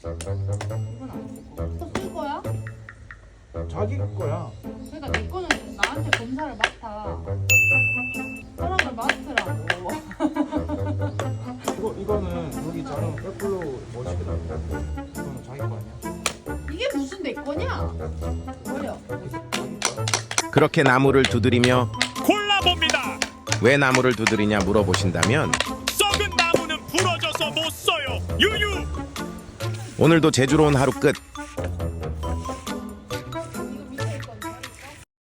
이건 아니고. 또쓸 거야? 자기 거야. 그러니까 내 거는 나한테 검사를 맡아. 허락을 맡으라고. 이거는 여기 자는 애플로 멋있더라고. 이거는 자기 거 아니야? 이게 무슨 내 거냐? 뭐예요? 자기 거야. 그렇게 나무를 두드리며 골라봅니다. 왜 나무를 두드리냐 물어보신다면 썩은 나무는 부러져서 못 써요. 유유. 오늘도 제주로 온 하루 끝.